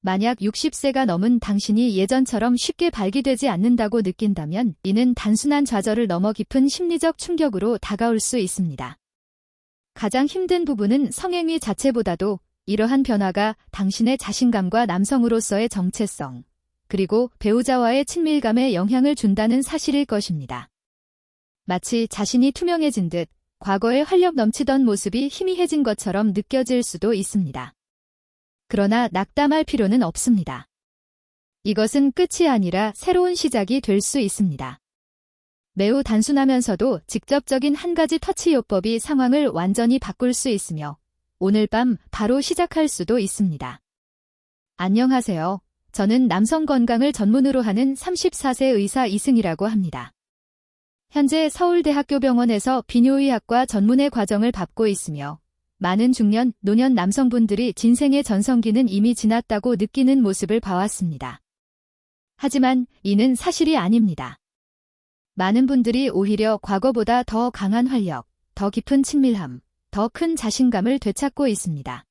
만약 60세가 넘은 당신이 예전처럼 쉽게 발기되지 않는다고 느낀다면 이는 단순한 좌절을 넘어 깊은 심리적 충격으로 다가올 수 있습니다. 가장 힘든 부분은 성행위 자체보다도 이러한 변화가 당신의 자신감과 남성으로서의 정체성, 그리고 배우자와의 친밀감에 영향을 준다는 사실일 것입니다. 마치 자신이 투명해진 듯 과거에 활력 넘치던 모습이 희미해진 것처럼 느껴질 수도 있습니다. 그러나 낙담할 필요는 없습니다. 이것은 끝이 아니라 새로운 시작이 될 수 있습니다. 매우 단순하면서도 직접적인 한 가지 터치 요법이 상황을 완전히 바꿀 수 있으며 오늘 밤 바로 시작할 수도 있습니다. 안녕하세요. 저는 남성 건강을 전문으로 하는 34세 의사 이승이라고 합니다. 현재 서울대학교병원에서 비뇨의학과 전문의 과정을 밟고 있으며 많은 중년, 노년 남성분들이 진생의 전성기는 이미 지났다고 느끼는 모습을 봐왔습니다. 하지만 이는 사실이 아닙니다. 많은 분들이 오히려 과거보다 더 강한 활력, 더 깊은 친밀함, 더 큰 자신감을 되찾고 있습니다.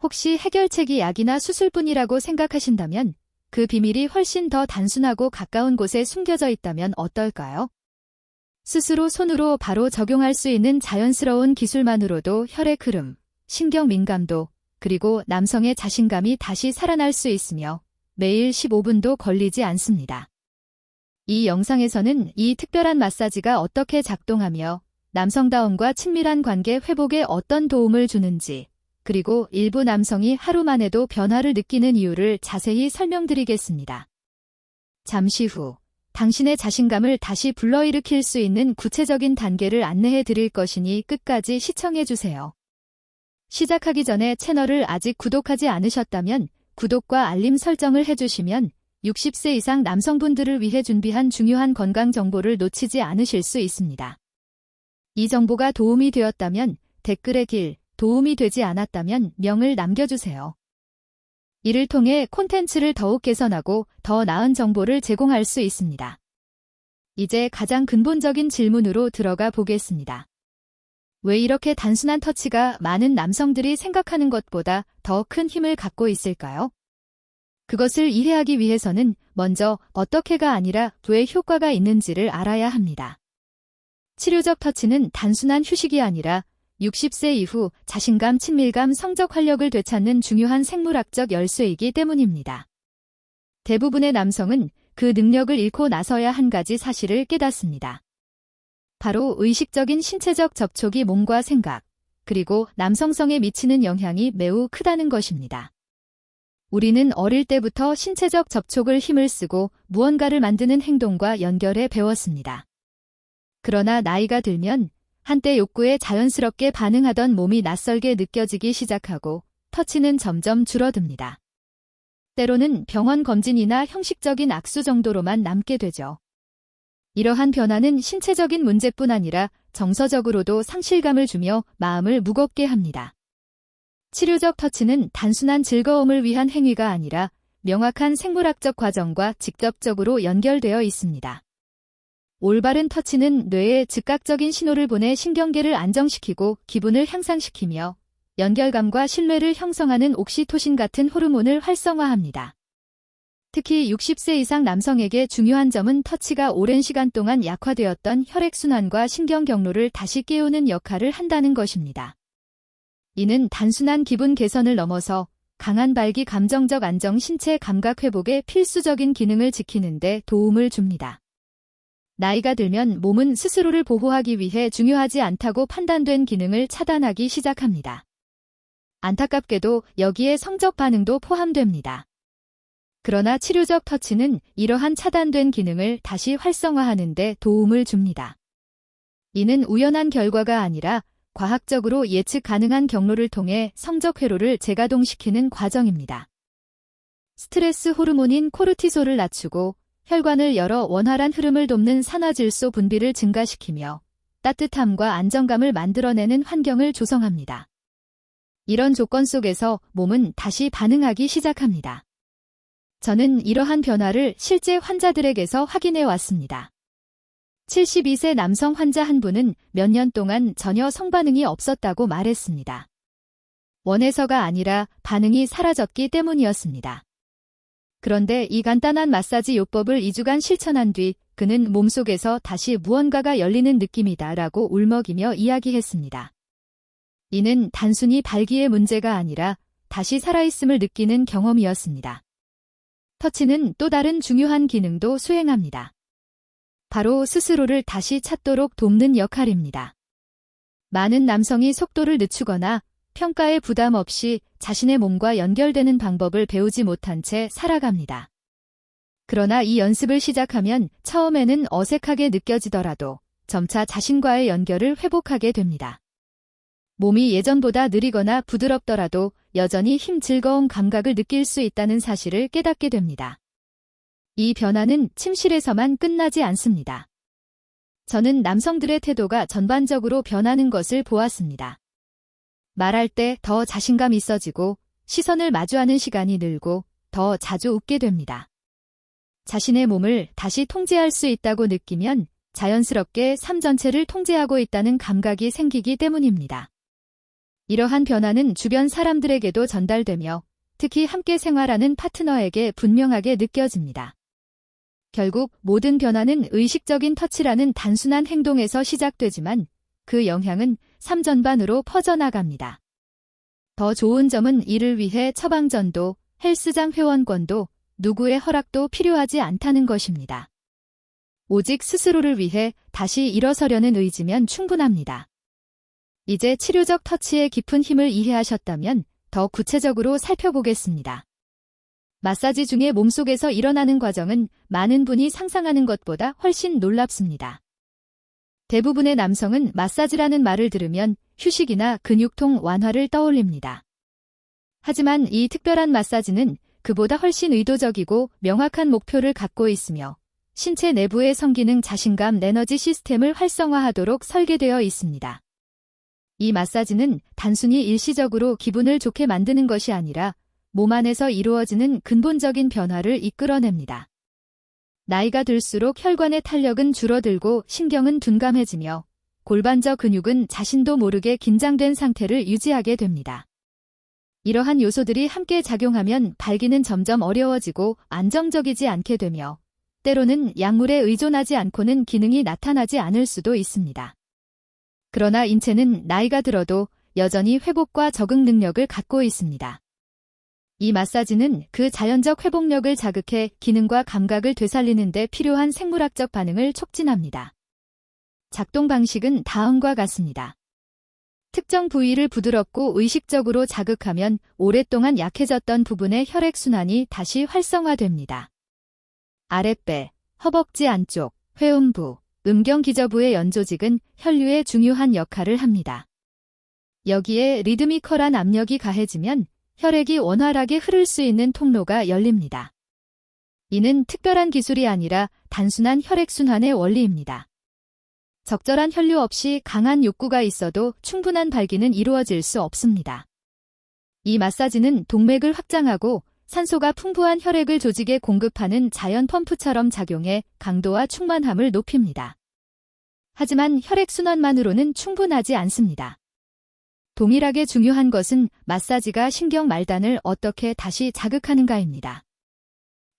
혹시 해결책이 약이나 수술뿐이라고 생각하신다면 그 비밀이 훨씬 더 단순하고 가까운 곳에 숨겨져 있다면 어떨까요? 스스로 손으로 바로 적용할 수 있는 자연스러운 기술만으로도 혈액 흐름, 신경 민감도, 그리고 남성의 자신감이 다시 살아날 수 있으며 매일 15분도 걸리지 않습니다. 이 영상에서는 이 특별한 마사지가 어떻게 작동하며 남성다움과 친밀한 관계 회복에 어떤 도움을 주는지, 그리고 일부 남성이 하루 만에도 변화를 느끼는 이유를 자세히 설명드리겠습니다. 잠시 후 당신의 자신감을 다시 불러일으킬 수 있는 구체적인 단계를 안내해 드릴 것이니 끝까지 시청해 주세요. 시작하기 전에 채널을 아직 구독하지 않으셨다면 구독과 알림 설정을 해주시면 60세 이상 남성분들을 위해 준비한 중요한 건강 정보를 놓치지 않으실 수 있습니다. 이 정보가 도움이 되었다면 댓글에 길, 도움이 되지 않았다면 명을 남겨주세요. 이를 통해 콘텐츠를 더욱 개선하고 더 나은 정보를 제공할 수 있습니다. 이제 가장 근본적인 질문으로 들어가 보겠습니다. 왜 이렇게 단순한 터치가 많은 남성들이 생각하는 것보다 더 큰 힘을 갖고 있을까요? 그것을 이해하기 위해서는 먼저 어떻게가 아니라 왜 효과가 있는지를 알아야 합니다. 치료적 터치는 단순한 휴식이 아니라 60세 이후 자신감, 친밀감, 성적 활력을 되찾는 중요한 생물학적 열쇠이기 때문입니다. 대부분의 남성은 그 능력을 잃고 나서야 한 가지 사실을 깨닫습니다. 바로 의식적인 신체적 접촉이 몸과 생각, 그리고 남성성에 미치는 영향이 매우 크다는 것입니다. 우리는 어릴 때부터 신체적 접촉을 힘을 쓰고 무언가를 만드는 행동과 연결해 배웠습니다. 그러나 나이가 들면 한때 욕구에 자연스럽게 반응하던 몸이 낯설게 느껴지기 시작하고 터치는 점점 줄어듭니다. 때로는 병원 검진이나 형식적인 악수 정도로만 남게 되죠. 이러한 변화는 신체적인 문제뿐 아니라 정서적으로도 상실감을 주며 마음을 무겁게 합니다. 치료적 터치는 단순한 즐거움을 위한 행위가 아니라 명확한 생물학적 과정과 직접적으로 연결되어 있습니다. 올바른 터치는 뇌에 즉각적인 신호를 보내 신경계를 안정시키고 기분을 향상시키며 연결감과 신뢰를 형성하는 옥시토신 같은 호르몬을 활성화합니다. 특히 60세 이상 남성에게 중요한 점은 터치가 오랜 시간 동안 약화되었던 혈액순환과 신경 경로를 다시 깨우는 역할을 한다는 것입니다. 이는 단순한 기분 개선을 넘어서 강한 발기, 감정적 안정, 신체 감각 회복의 필수적인 기능을 지키는 데 도움을 줍니다. 나이가 들면 몸은 스스로를 보호하기 위해 중요하지 않다고 판단된 기능을 차단하기 시작합니다. 안타깝게도 여기에 성적 반응도 포함됩니다. 그러나 치료적 터치는 이러한 차단된 기능을 다시 활성화하는 데 도움을 줍니다. 이는 우연한 결과가 아니라 과학적으로 예측 가능한 경로를 통해 성적 회로를 재가동시키는 과정입니다. 스트레스 호르몬인 코르티솔을 낮추고 혈관을 열어 원활한 흐름을 돕는 산화질소 분비를 증가시키며 따뜻함과 안정감을 만들어내는 환경을 조성합니다. 이런 조건 속에서 몸은 다시 반응하기 시작합니다. 저는 이러한 변화를 실제 환자들에게서 확인해 왔습니다. 72세 남성 환자 한 분은 몇 년 동안 전혀 성반응이 없었다고 말했습니다. 원해서가 아니라 반응이 사라졌기 때문이었습니다. 그런데 이 간단한 마사지 요법을 2주간 실천한 뒤 그는 몸속에서 다시 무언가가 열리는 느낌이다라고 울먹이며 이야기했습니다. 이는 단순히 발기의 문제가 아니라 다시 살아있음을 느끼는 경험이었습니다. 터치는 또 다른 중요한 기능도 수행합니다. 바로 스스로를 다시 찾도록 돕는 역할입니다. 많은 남성이 속도를 늦추거나 평가에 부담 없이 자신의 몸과 연결되는 방법을 배우지 못한 채 살아갑니다. 그러나 이 연습을 시작하면 처음에는 어색하게 느껴지더라도 점차 자신과의 연결을 회복하게 됩니다. 몸이 예전보다 느리거나 부드럽더라도 여전히 즐거운 감각을 느낄 수 있다는 사실을 깨닫게 됩니다. 이 변화는 침실에서만 끝나지 않습니다. 저는 남성들의 태도가 전반적으로 변하는 것을 보았습니다. 말할 때 더 자신감 있어지고 시선을 마주하는 시간이 늘고 더 자주 웃게 됩니다. 자신의 몸을 다시 통제할 수 있다고 느끼면 자연스럽게 삶 전체를 통제하고 있다는 감각이 생기기 때문입니다. 이러한 변화는 주변 사람들에게도 전달되며 특히 함께 생활하는 파트너에게 분명하게 느껴집니다. 결국 모든 변화는 의식적인 터치라는 단순한 행동에서 시작되지만 그 영향은 삶 전반으로 퍼져나갑니다. 더 좋은 점은 이를 위해 처방전도, 헬스장 회원권도, 누구의 허락도 필요하지 않다는 것입니다. 오직 스스로를 위해 다시 일어서려는 의지면 충분합니다. 이제 치료적 터치의 깊은 힘을 이해하셨다면 더 구체적으로 살펴보겠습니다. 마사지 중에 몸속에서 일어나는 과정은 많은 분이 상상하는 것보다 훨씬 놀랍습니다. 대부분의 남성은 마사지라는 말을 들으면 휴식이나 근육통 완화를 떠올립니다. 하지만 이 특별한 마사지는 그보다 훨씬 의도적이고 명확한 목표를 갖고 있으며 신체 내부의 성기능 자신감 에너지 시스템을 활성화하도록 설계되어 있습니다. 이 마사지는 단순히 일시적으로 기분을 좋게 만드는 것이 아니라 몸 안에서 이루어지는 근본적인 변화를 이끌어냅니다. 나이가 들수록 혈관의 탄력은 줄어들고 신경은 둔감해지며 골반저 근육은 자신도 모르게 긴장된 상태를 유지하게 됩니다. 이러한 요소들이 함께 작용하면 발기는 점점 어려워지고 안정적이지 않게 되며 때로는 약물에 의존하지 않고는 기능이 나타나지 않을 수도 있습니다. 그러나 인체는 나이가 들어도 여전히 회복과 적응 능력을 갖고 있습니다. 이 마사지는 그 자연적 회복력을 자극해 기능과 감각을 되살리는 데 필요한 생물학적 반응을 촉진합니다. 작동 방식은 다음과 같습니다. 특정 부위를 부드럽고 의식적으로 자극하면 오랫동안 약해졌던 부분의 혈액순환이 다시 활성화됩니다. 아랫배, 허벅지 안쪽, 회음부, 음경기저부의 연조직은 혈류의 중요한 역할을 합니다. 여기에 리드미컬한 압력이 가해지면 혈액이 원활하게 흐를 수 있는 통로가 열립니다. 이는 특별한 기술이 아니라 단순한 혈액순환의 원리입니다. 적절한 혈류 없이 강한 욕구가 있어도 충분한 발기는 이루어질 수 없습니다. 이 마사지는 동맥을 확장하고 산소가 풍부한 혈액을 조직에 공급하는 자연 펌프처럼 작용해 강도와 충만함을 높입니다. 하지만 혈액순환만으로는 충분하지 않습니다. 동일하게 중요한 것은 마사지가 신경 말단을 어떻게 다시 자극하는가입니다.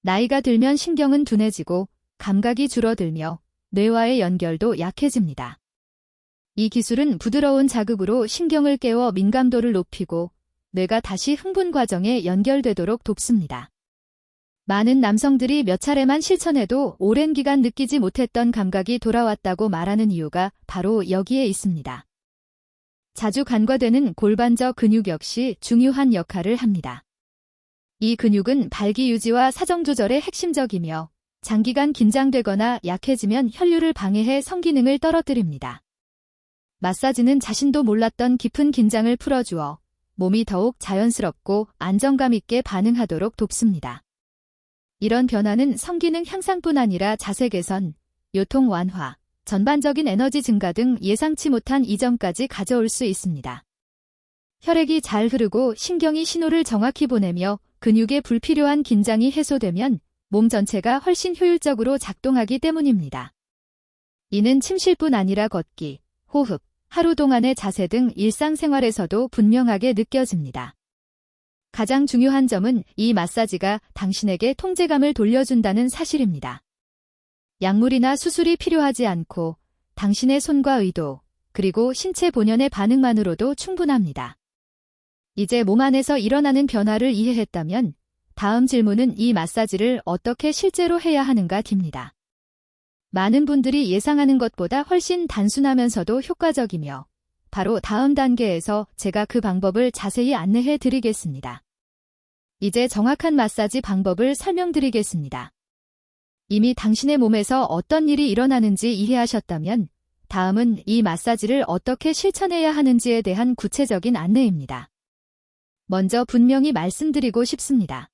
나이가 들면 신경은 둔해지고 감각이 줄어들며 뇌와의 연결도 약해집니다. 이 기술은 부드러운 자극으로 신경을 깨워 민감도를 높이고 뇌가 다시 흥분 과정에 연결되도록 돕습니다. 많은 남성들이 몇 차례만 실천해도 오랜 기간 느끼지 못했던 감각이 돌아왔다고 말하는 이유가 바로 여기에 있습니다. 자주 간과되는 골반저 근육 역시 중요한 역할을 합니다. 이 근육은 발기 유지와 사정 조절에 핵심적이며 장기간 긴장되거나 약해지면 혈류를 방해해 성기능을 떨어뜨립니다. 마사지는 자신도 몰랐던 깊은 긴장을 풀어주어 몸이 더욱 자연스럽고 안정감 있게 반응하도록 돕습니다. 이런 변화는 성기능 향상뿐 아니라 자세 개선, 요통 완화, 전반적인 에너지 증가 등 예상치 못한 이점까지 가져올 수 있습니다. 혈액이 잘 흐르고 신경이 신호를 정확히 보내며 근육의 불필요한 긴장이 해소되면 몸 전체가 훨씬 효율적으로 작동하기 때문입니다. 이는 침실뿐 아니라 걷기, 호흡, 하루 동안의 자세 등 일상생활에서도 분명하게 느껴집니다. 가장 중요한 점은 이 마사지가 당신에게 통제감을 돌려준다는 사실입니다. 약물이나 수술이 필요하지 않고 당신의 손과 의도, 그리고 신체 본연의 반응만으로도 충분합니다. 이제 몸 안에서 일어나는 변화를 이해했다면 다음 질문은 이 마사지를 어떻게 실제로 해야 하는가 입니다. 많은 분들이 예상하는 것보다 훨씬 단순하면서도 효과적이며 바로 다음 단계에서 제가 그 방법을 자세히 안내해 드리겠습니다. 이제 정확한 마사지 방법을 설명드리겠습니다. 이미 당신의 몸에서 어떤 일이 일어나는지 이해하셨다면 다음은 이 마사지를 어떻게 실천해야 하는지에 대한 구체적인 안내입니다. 먼저 분명히 말씀드리고 싶습니다.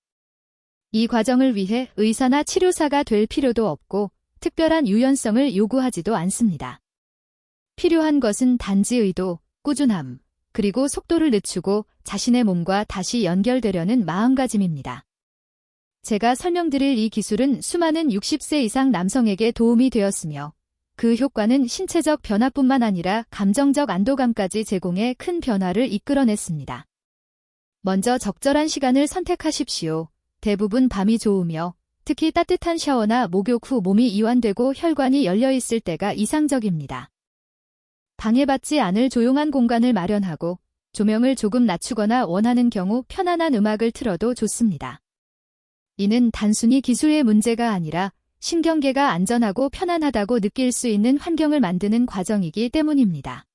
이 과정을 위해 의사나 치료사가 될 필요도 없고 특별한 유연성을 요구하지도 않습니다. 필요한 것은 단지 의도, 꾸준함, 그리고 속도를 늦추고 자신의 몸과 다시 연결되려는 마음가짐입니다. 제가 설명드릴 이 기술은 수많은 60세 이상 남성에게 도움이 되었으며 그 효과는 신체적 변화뿐만 아니라 감정적 안도감까지 제공해 큰 변화를 이끌어냈습니다. 먼저 적절한 시간을 선택하십시오. 대부분 밤이 좋으며 특히 따뜻한 샤워나 목욕 후 몸이 이완되고 혈관이 열려 있을 때가 이상적입니다. 방해받지 않을 조용한 공간을 마련하고 조명을 조금 낮추거나 원하는 경우 편안한 음악을 틀어도 좋습니다. 이는 단순히 기술의 문제가 아니라 신경계가 안전하고 편안하다고 느낄 수 있는 환경을 만드는 과정이기 때문입니다.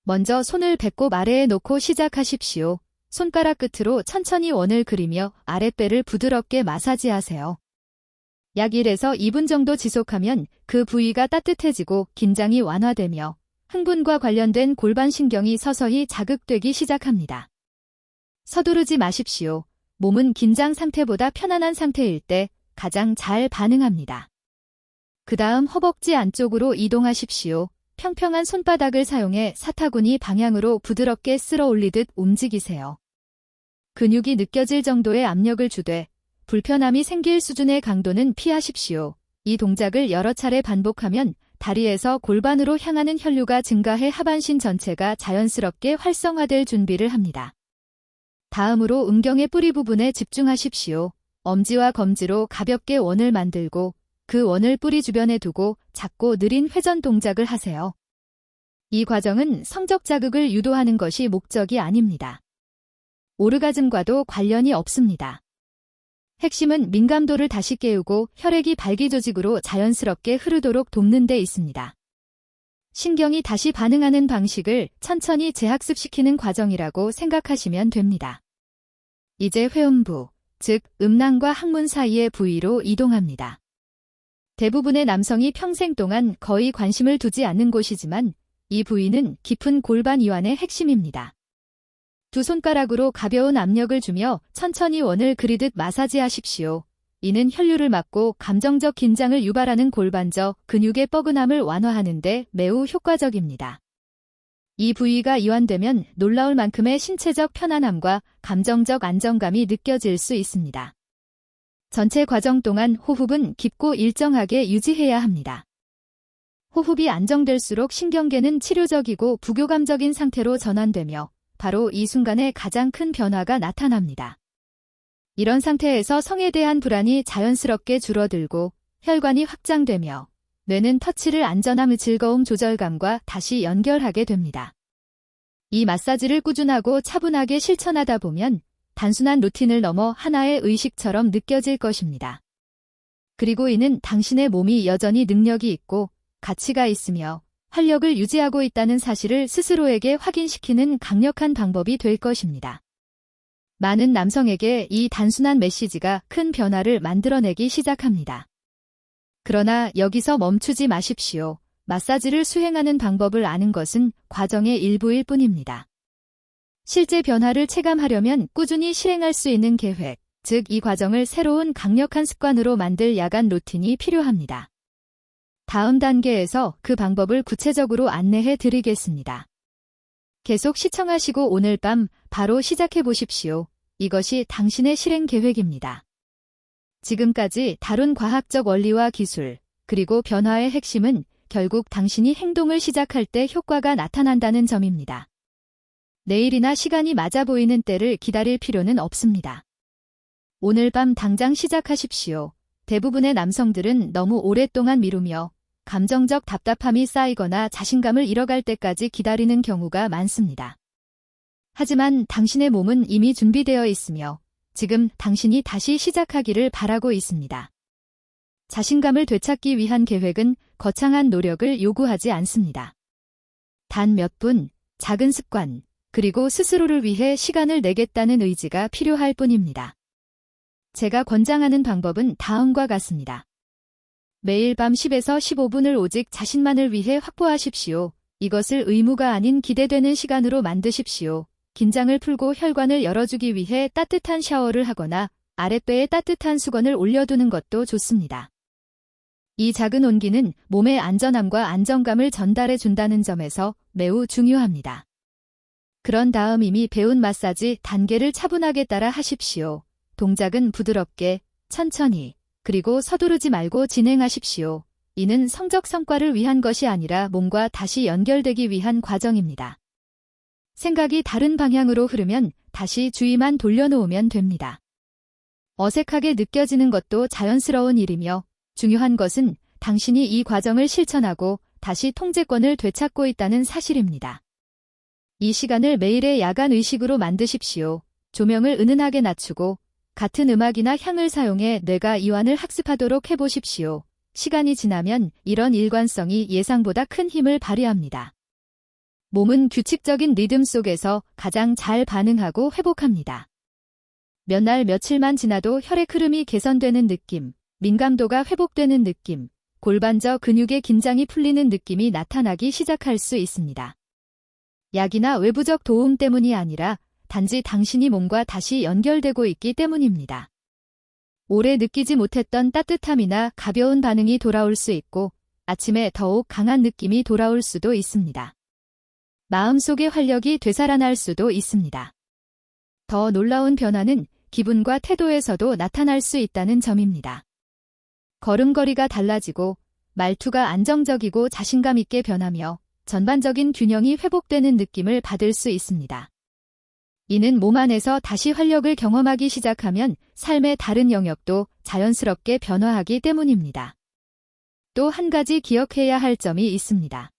먼저 손을 배꼽 아래에 놓고 시작하십시오. 손가락 끝으로 천천히 원을 그리며 아랫배를 부드럽게 마사지하세요. 약 1에서 2분 정도 지속하면 그 부위가 따뜻해지고 긴장이 완화되며 흥분과 관련된 골반신경이 서서히 자극되기 시작합니다. 서두르지 마십시오. 몸은 긴장 상태보다 편안한 상태일 때 가장 잘 반응합니다. 그 다음 허벅지 안쪽으로 이동하십시오. 평평한 손바닥을 사용해 사타구니 방향으로 부드럽게 쓸어 올리듯 움직이세요. 근육이 느껴질 정도의 압력을 주되 불편함이 생길 수준의 강도는 피하십시오. 이 동작을 여러 차례 반복하면 다리에서 골반으로 향하는 혈류가 증가해 하반신 전체가 자연스럽게 활성화될 준비를 합니다. 다음으로 음경의 뿌리 부분에 집중하십시오. 엄지와 검지로 가볍게 원을 만들고 그 원을 뿌리 주변에 두고 작고 느린 회전 동작을 하세요. 이 과정은 성적 자극을 유도하는 것이 목적이 아닙니다. 오르가즘과도 관련이 없습니다. 핵심은 민감도를 다시 깨우고 혈액이 발기조직으로 자연스럽게 흐르도록 돕는 데 있습니다. 신경이 다시 반응하는 방식을 천천히 재학습시키는 과정이라고 생각하시면 됩니다. 이제 회음부, 즉 음낭과 항문 사이의 부위로 이동합니다. 대부분의 남성이 평생 동안 거의 관심을 두지 않는 곳이지만 이 부위는 깊은 골반 이완의 핵심입니다. 두 손가락으로 가벼운 압력을 주며 천천히 원을 그리듯 마사지하십시오. 이는 혈류를 막고 감정적 긴장을 유발하는 골반저 근육의 뻐근함을 완화하는 데 매우 효과적입니다. 이 부위가 이완되면 놀라울 만큼의 신체적 편안함과 감정적 안정감이 느껴질 수 있습니다. 전체 과정 동안 호흡은 깊고 일정하게 유지해야 합니다. 호흡이 안정될수록 신경계는 치료적이고 부교감적인 상태로 전환되며 바로 이 순간에 가장 큰 변화가 나타납니다. 이런 상태에서 성에 대한 불안이 자연스럽게 줄어들고 혈관이 확장되며 뇌는 터치를 안전함, 즐거움, 조절감과 다시 연결하게 됩니다. 이 마사지를 꾸준하고 차분하게 실천하다 보면 단순한 루틴을 넘어 하나의 의식처럼 느껴질 것입니다. 그리고 이는 당신의 몸이 여전히 능력이 있고 가치가 있으며 활력을 유지하고 있다는 사실을 스스로에게 확인시키는 강력한 방법이 될 것입니다. 많은 남성에게 이 단순한 메시지가 큰 변화를 만들어내기 시작합니다. 그러나 여기서 멈추지 마십시오. 마사지를 수행하는 방법을 아는 것은 과정의 일부일 뿐입니다. 실제 변화를 체감하려면 꾸준히 실행할 수 있는 계획, 즉 이 과정을 새로운 강력한 습관으로 만들 야간 루틴이 필요합니다. 다음 단계에서 그 방법을 구체적으로 안내해 드리겠습니다. 계속 시청하시고 오늘 밤 바로 시작해 보십시오. 이것이 당신의 실행 계획입니다. 지금까지 다룬 과학적 원리와 기술, 그리고 변화의 핵심은 결국 당신이 행동을 시작할 때 효과가 나타난다는 점입니다. 내일이나 시간이 맞아 보이는 때를 기다릴 필요는 없습니다. 오늘 밤 당장 시작하십시오. 대부분의 남성들은 너무 오랫동안 미루며 감정적 답답함이 쌓이거나 자신감을 잃어갈 때까지 기다리는 경우가 많습니다. 하지만 당신의 몸은 이미 준비되어 있으며 지금 당신이 다시 시작하기를 바라고 있습니다. 자신감을 되찾기 위한 계획은 거창한 노력을 요구하지 않습니다. 단 몇 분, 작은 습관, 그리고 스스로를 위해 시간을 내겠다는 의지가 필요할 뿐입니다. 제가 권장하는 방법은 다음과 같습니다. 매일 밤 10에서 15분을 오직 자신만을 위해 확보하십시오. 이것을 의무가 아닌 기대되는 시간으로 만드십시오. 긴장을 풀고 혈관을 열어주기 위해 따뜻한 샤워를 하거나 아랫배에 따뜻한 수건을 올려두는 것도 좋습니다. 이 작은 온기는 몸의 안전함과 안정감을 전달해 준다는 점에서 매우 중요합니다. 그런 다음 이미 배운 마사지 단계를 차분하게 따라 하십시오. 동작은 부드럽게, 천천히, 그리고 서두르지 말고 진행하십시오. 이는 성적 성과를 위한 것이 아니라 몸과 다시 연결되기 위한 과정입니다. 생각이 다른 방향으로 흐르면 다시 주의만 돌려놓으면 됩니다. 어색하게 느껴지는 것도 자연스러운 일이며 중요한 것은 당신이 이 과정을 실천하고 다시 통제권을 되찾고 있다는 사실입니다. 이 시간을 매일의 야간 의식으로 만드십시오. 조명을 은은하게 낮추고 같은 음악이나 향을 사용해 뇌가 이완을 학습하도록 해보십시오. 시간이 지나면 이런 일관성이 예상보다 큰 힘을 발휘합니다. 몸은 규칙적인 리듬 속에서 가장 잘 반응하고 회복합니다. 몇 날 며칠만 지나도 혈액 흐름이 개선되는 느낌, 민감도가 회복되는 느낌, 골반저 근육의 긴장이 풀리는 느낌이 나타나기 시작할 수 있습니다. 약이나 외부적 도움 때문이 아니라 단지 당신이 몸과 다시 연결되고 있기 때문입니다. 오래 느끼지 못했던 따뜻함이나 가벼운 반응이 돌아올 수 있고 아침에 더욱 강한 느낌이 돌아올 수도 있습니다. 마음속의 활력이 되살아날 수도 있습니다. 더 놀라운 변화는 기분과 태도에서도 나타날 수 있다는 점입니다. 걸음걸이가 달라지고 말투가 안정적이고 자신감 있게 변하며 전반적인 균형이 회복되는 느낌을 받을 수 있습니다. 이는 몸 안에서 다시 활력을 경험하기 시작하면 삶의 다른 영역도 자연스럽게 변화하기 때문입니다. 또 한 가지 기억해야 할 점이 있습니다.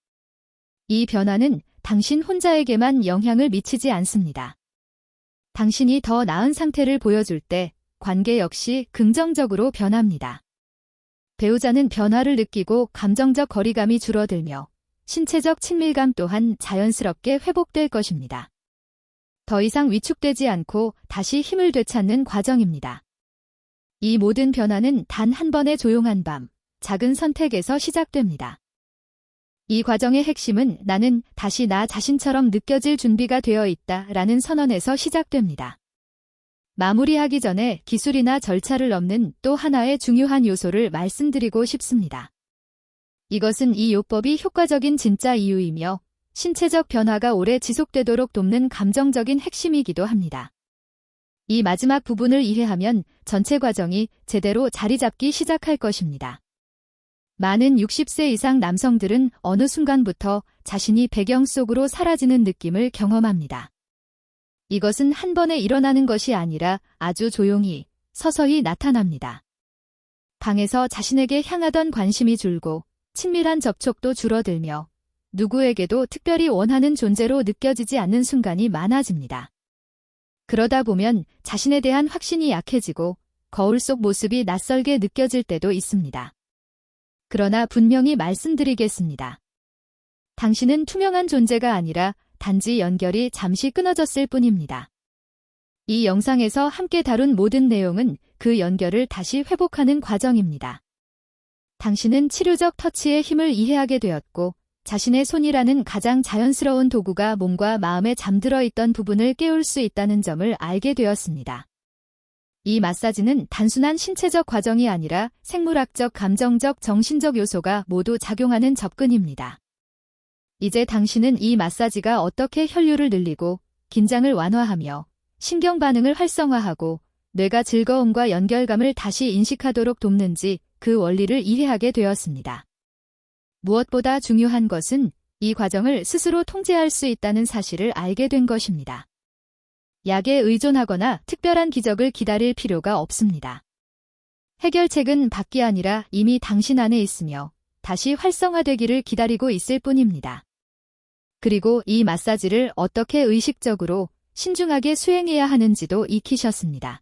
이 변화는 당신 혼자에게만 영향을 미치지 않습니다. 당신이 더 나은 상태를 보여줄 때 관계 역시 긍정적으로 변합니다. 배우자는 변화를 느끼고 감정적 거리감이 줄어들며 신체적 친밀감 또한 자연스럽게 회복될 것입니다. 더 이상 위축되지 않고 다시 힘을 되찾는 과정입니다. 이 모든 변화는 단 한 번의 조용한 밤, 작은 선택에서 시작됩니다. 이 과정의 핵심은 나는 다시 나 자신처럼 느껴질 준비가 되어 있다라는 선언에서 시작됩니다. 마무리하기 전에 기술이나 절차를 넘는 또 하나의 중요한 요소를 말씀드리고 싶습니다. 이것은 이 요법이 효과적인 진짜 이유이며 신체적 변화가 오래 지속되도록 돕는 감정적인 핵심이기도 합니다. 이 마지막 부분을 이해하면 전체 과정이 제대로 자리 잡기 시작할 것입니다. 많은 60세 이상 남성들은 어느 순간부터 자신이 배경 속으로 사라지는 느낌을 경험합니다. 이것은 한 번에 일어나는 것이 아니라 아주 조용히, 서서히 나타납니다. 방에서 자신에게 향하던 관심이 줄고 친밀한 접촉도 줄어들며 누구에게도 특별히 원하는 존재로 느껴지지 않는 순간이 많아집니다. 그러다 보면 자신에 대한 확신이 약해지고 거울 속 모습이 낯설게 느껴질 때도 있습니다. 그러나 분명히 말씀드리겠습니다. 당신은 투명한 존재가 아니라 단지 연결이 잠시 끊어졌을 뿐입니다. 이 영상에서 함께 다룬 모든 내용은 그 연결을 다시 회복하는 과정입니다. 당신은 치료적 터치의 힘을 이해하게 되었고 자신의 손이라는 가장 자연스러운 도구가 몸과 마음에 잠들어 있던 부분을 깨울 수 있다는 점을 알게 되었습니다. 이 마사지는 단순한 신체적 과정이 아니라 생물학적, 감정적, 정신적 요소가 모두 작용하는 접근입니다. 이제 당신은 이 마사지가 어떻게 혈류를 늘리고 긴장을 완화하며 신경 반응을 활성화하고 뇌가 즐거움과 연결감을 다시 인식하도록 돕는지 그 원리를 이해하게 되었습니다. 무엇보다 중요한 것은 이 과정을 스스로 통제할 수 있다는 사실을 알게 된 것입니다. 약에 의존하거나 특별한 기적을 기다릴 필요가 없습니다. 해결책은 밖이 아니라 이미 당신 안에 있으며 다시 활성화되기를 기다리고 있을 뿐입니다. 그리고 이 마사지를 어떻게 의식적으로 신중하게 수행해야 하는지도 익히셨습니다.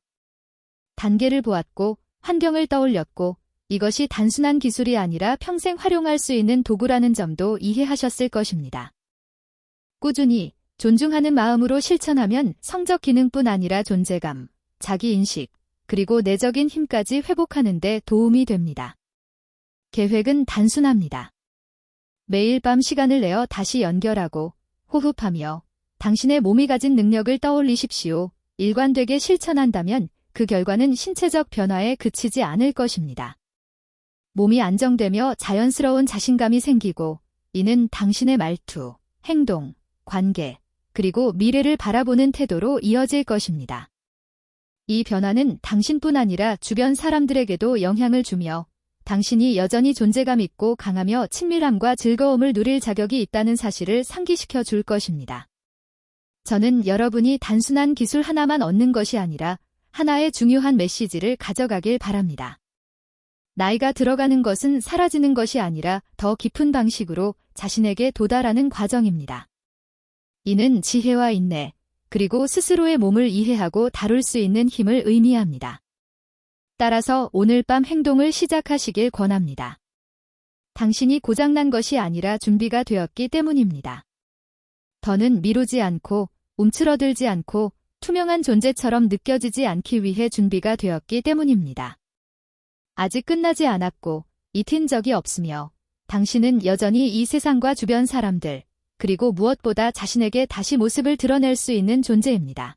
단계를 보았고 환경을 떠올렸고 이것이 단순한 기술이 아니라 평생 활용할 수 있는 도구라는 점도 이해하셨을 것입니다. 꾸준히 존중하는 마음으로 실천하면 성적 기능뿐 아니라 존재감, 자기인식, 그리고 내적인 힘까지 회복하는 데 도움이 됩니다. 계획은 단순합니다. 매일 밤 시간을 내어 다시 연결하고 호흡하며 당신의 몸이 가진 능력을 떠올리십시오. 일관되게 실천한다면 그 결과는 신체적 변화에 그치지 않을 것입니다. 몸이 안정되며 자연스러운 자신감이 생기고 이는 당신의 말투, 행동, 관계, 그리고 미래를 바라보는 태도로 이어질 것입니다. 이 변화는 당신뿐 아니라 주변 사람들에게도 영향을 주며 당신이 여전히 존재감 있고 강하며 친밀함과 즐거움을 누릴 자격이 있다는 사실을 상기시켜 줄 것입니다. 저는 여러분이 단순한 기술 하나만 얻는 것이 아니라 하나의 중요한 메시지를 가져가길 바랍니다. 나이가 들어가는 것은 사라지는 것이 아니라 더 깊은 방식으로 자신에게 도달하는 과정입니다. 이는 지혜와 인내, 그리고 스스로의 몸을 이해하고 다룰 수 있는 힘을 의미합니다. 따라서 오늘 밤 행동을 시작하시길 권합니다. 당신이 고장난 것이 아니라 준비가 되었기 때문입니다. 더는 미루지 않고 움츠러들지 않고 투명한 존재처럼 느껴지지 않기 위해 준비가 되었기 때문입니다. 아직 끝나지 않았고 잊힌 적이 없으며 당신은 여전히 이 세상과 주변 사람들, 그리고 무엇보다 자신에게 다시 모습을 드러낼 수 있는 존재입니다.